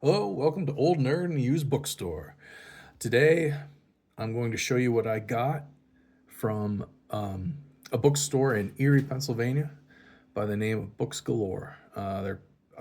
Hello, welcome to Old Nerd and Used Bookstore. Today, I'm going to show you what I got from a bookstore in Erie, Pennsylvania, by the name of Books Galore. They're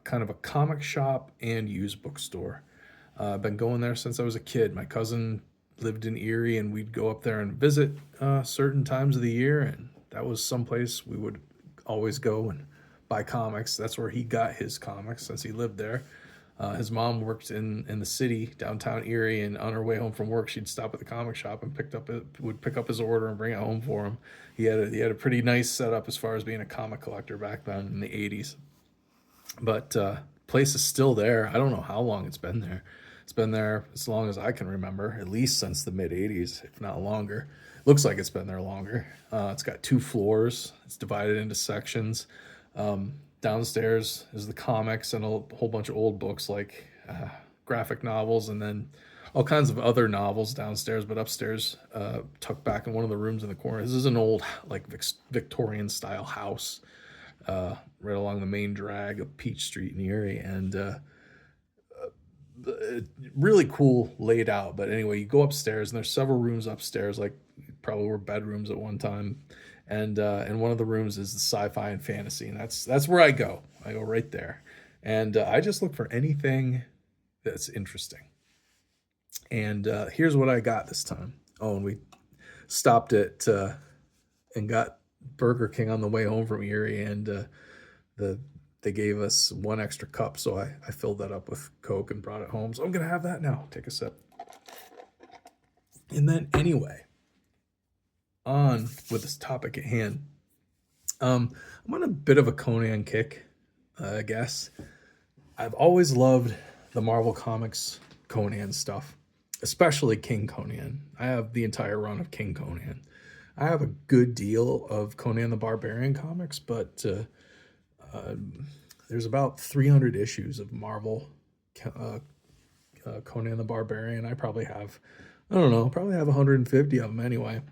kind of a comic shop and used bookstore. I've been going there since I was a kid. My cousin lived in Erie, and we'd go up there and visit certain times of the year, and that was someplace we would always go and buy comics. That's where he got his comics since he lived there. His mom worked in the city downtown Erie, and on her way home from work, she'd stop at the comic shop and would pick up his order and bring it home for him. He had a pretty nice setup as far as being a comic collector back then in the '80s. But place is still there. I don't know how long it's been there. It's been there as long as I can remember, at least since the mid '80s, if not longer. Looks like it's been there longer. It's got two floors. It's divided into sections. Downstairs is the comics and a whole bunch of old books like graphic novels, and then all kinds of other novels downstairs. But upstairs, tucked back in one of the rooms in the corner, this is an old like Victorian style house right along the main drag of Peach Street in Erie, and really cool laid out. But anyway, you go upstairs, and there's several rooms upstairs, like probably were bedrooms at one time, and one of the rooms is the sci-fi and fantasy, and that's where I go. I go right there, and I just look for anything that's interesting. And here's what I got this time. Oh, and we stopped at and got Burger King on the way home from Erie, and the they gave us one extra cup, so I filled that up with Coke and brought it home. So I'm gonna have that now. Take a sip. And then anyway, on with this topic at hand. I'm on a bit of a Conan kick, I guess. I've always loved the Marvel Comics Conan stuff, especially King Conan. I have the entire run of King Conan. I have a good deal of Conan the Barbarian comics, but uh, there's about 300 issues of Marvel uh, Conan the Barbarian. I don't know, probably have 150 of them anyway.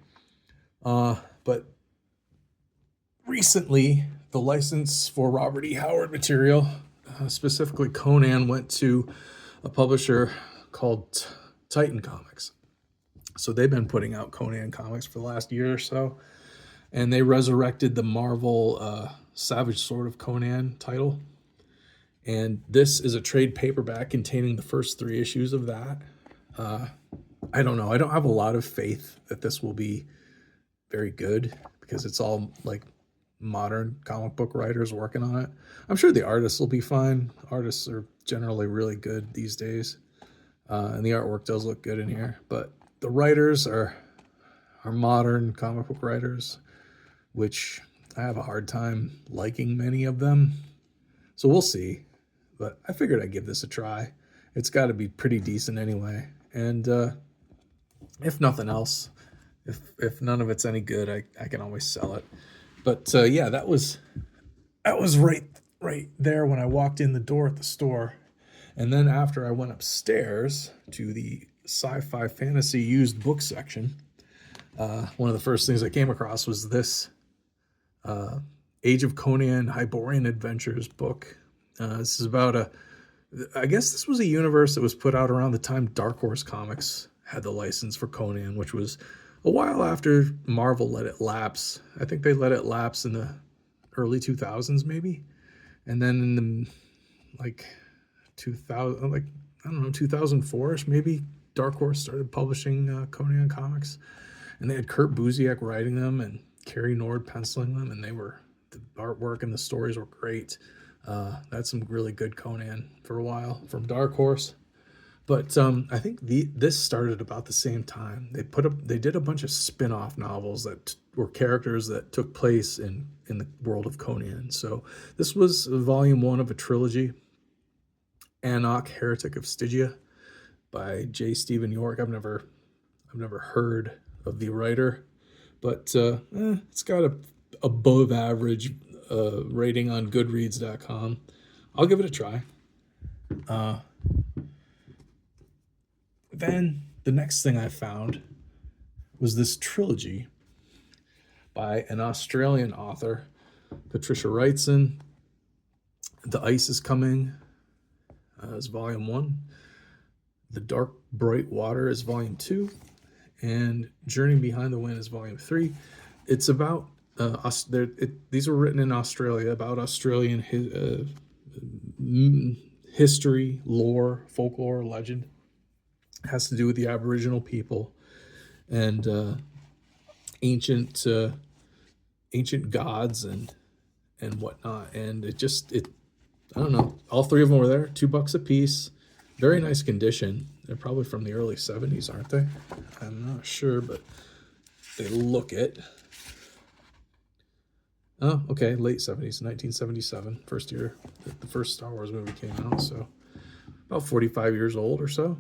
But recently, the license for Robert E. Howard material, specifically Conan, went to a publisher called Titan Comics. So they've been putting out Conan comics for the last year or so, and they resurrected the Marvel Savage Sword of Conan title. And this is a trade paperback containing the first three issues of that. Uh, I don't know. I don't have a lot of faith that this will be very good because it's all like modern comic book writers working on it. I'm sure the artists will be fine. Artists are generally really good these days, and the artwork does look good in here. But the writers are modern comic book writers, which I have a hard time liking many of them. So we'll see. But I figured I'd give this a try. It's got to be pretty decent anyway. And if nothing else, if none of it's any good, I can always sell it. But yeah, that was right there when I walked in the door at the store. And then after I went upstairs to the sci-fi fantasy used book section, one of the first things I came across was this Age of Conan Hyborian Adventures book. This is I guess this was a universe that was put out around the time Dark Horse Comics had the license for Conan, which was a while after Marvel let it lapse. I think they let it lapse in the early 2000s, maybe. And then in the like 2000, like I don't know, 2004ish, maybe Dark Horse started publishing Conan comics, and they had Kurt Busiek writing them and Kerry Nord penciling them, and the artwork and the stories were great. That's some really good Conan for a while from Dark Horse. But I think this started about the same time. They did a bunch of spin-off novels that were characters that took place in the world of Conan. So this was volume one of a trilogy, Anok, Heretic of Stygia, by J. Stephen York. I've never heard of the writer, but it's got a above average rating on Goodreads.com. I'll give it a try. Then the next thing I found was this trilogy by an Australian author, Patricia Wrightson. The Ice is Coming, is Volume 1. The Dark Bright Water is Volume 2. And Journey Behind the Wind is Volume 3. It's about, these were written in Australia, about Australian history, lore, folklore, legend. It has to do with the Aboriginal people and ancient gods and whatnot. And it I don't know. All three of them were there, $2 a piece. Very nice condition. They're probably from the early 70s, aren't they? I'm not sure, but they look it. Oh, okay, late 70s, 1977, first year that the first Star Wars movie came out. So about 45 years old or so.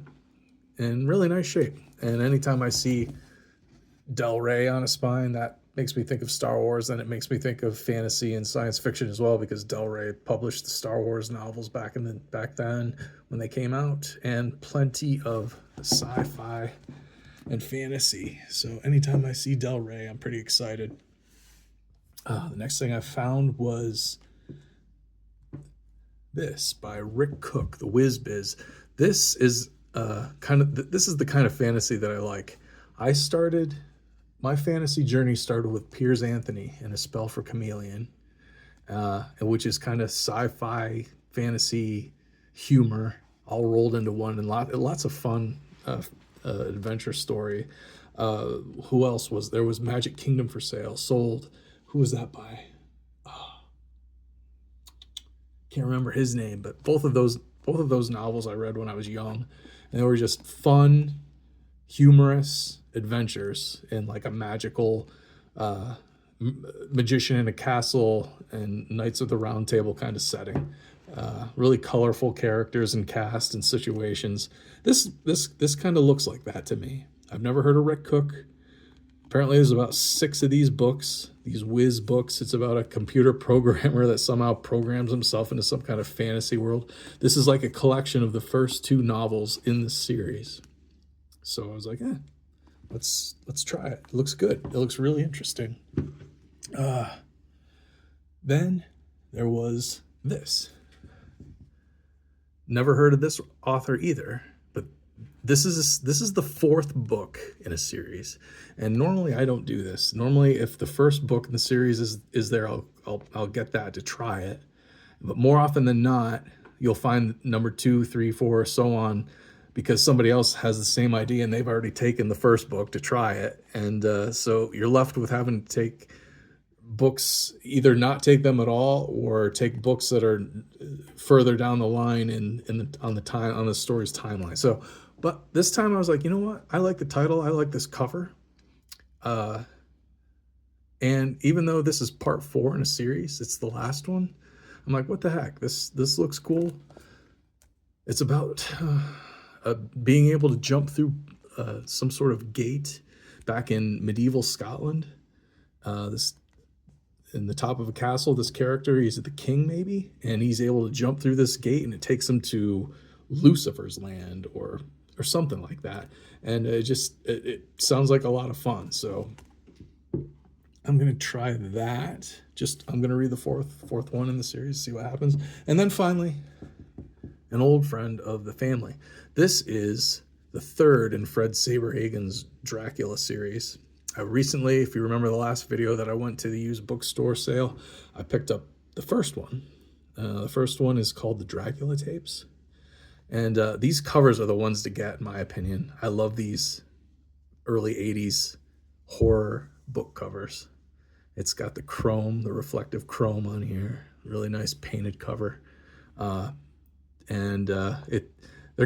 In really nice shape. And anytime I see Del Rey on a spine, that makes me think of Star Wars, and it makes me think of fantasy and science fiction as well, because Del Rey published the Star Wars novels back then when they came out, and plenty of sci-fi and fantasy. So anytime I see Del Rey, I'm pretty excited. The next thing I found was this by Rick Cook, The Whiz Biz. This is this is the kind of fantasy that I like. My fantasy journey started with Piers Anthony and A Spell for Chameleon, which is kind of sci-fi, fantasy, humor, all rolled into one, and lots of fun adventure story. Who else was there? Was Magic Kingdom for Sale, sold. Who was that by? Can't remember his name, but both of those novels I read when I was young, and they were just fun, humorous adventures in like a magical magician in a castle and Knights of the Round Table kind of setting. Really colorful characters and cast and situations. This kind of looks like that to me. I've never heard of Rick Cook. Apparently there's about 6 of these books, these whiz books. It's about a computer programmer that somehow programs himself into some kind of fantasy world. This is like a collection of the first 2 novels in the series. So I was like, let's try it. It looks good. It looks really interesting. Then there was this. Never heard of this author either, but this is the 4th book in a series. And normally I don't do this. Normally, if the first book in the series is there, I'll get that to try it. But more often than not, you'll find number 2, 3, 4, so on, because somebody else has the same idea and they've already taken the first book to try it. And so you're left with having to take books, either not take them at all or take books that are further down the line on the story's timeline. So, but this time I was like, you know what? I like the title. I like this cover. And even though this is part 4 in a series, it's the last one. I'm like, what the heck? This looks cool. It's about being able to jump through some sort of gate back in medieval Scotland. In the top of a castle, this character, he's the king maybe, and he's able to jump through this gate, and it takes him to Lucifer's land or something like that. And it sounds like a lot of fun. So I'm gonna try that. I'm gonna read the fourth one in the series, see what happens. And then finally, an old friend of the family. This is the 3rd in Fred Saberhagen's Dracula series. Recently, if you remember the last video that I went to the used bookstore sale, I picked up the first one. The first one is called the Dracula Tapes. And these covers are the ones to get, in my opinion. I love these early 80s horror book covers. It's got the reflective chrome on here. Really nice painted cover. They're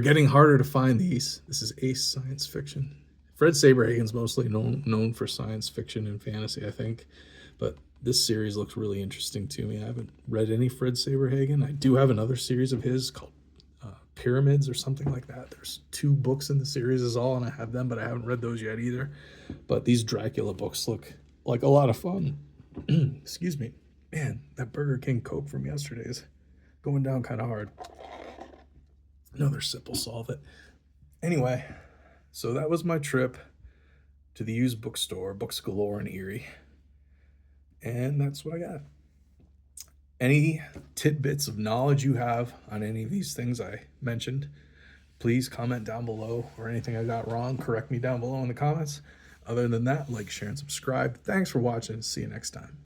getting harder to find these. This is Ace Science Fiction. Fred Saberhagen's mostly known for science fiction and fantasy, I think. But this series looks really interesting to me. I haven't read any Fred Saberhagen. I do have another series of his called Pyramids or something like that. There's 2 books in the series is all, and I have them, but I haven't read those yet either. But these Dracula books look like a lot of fun. Excuse me. Man, that Burger King Coke from yesterday is going down kind of hard. Another sip will solve it. Anyway, so that was my trip to the used bookstore, Books Galore in Erie. And that's what I got. Any tidbits of knowledge you have on any of these things I mentioned, please comment down below, or anything I got wrong, correct me down below in the comments. Other than that, like, share, and subscribe. Thanks for watching. See you next time.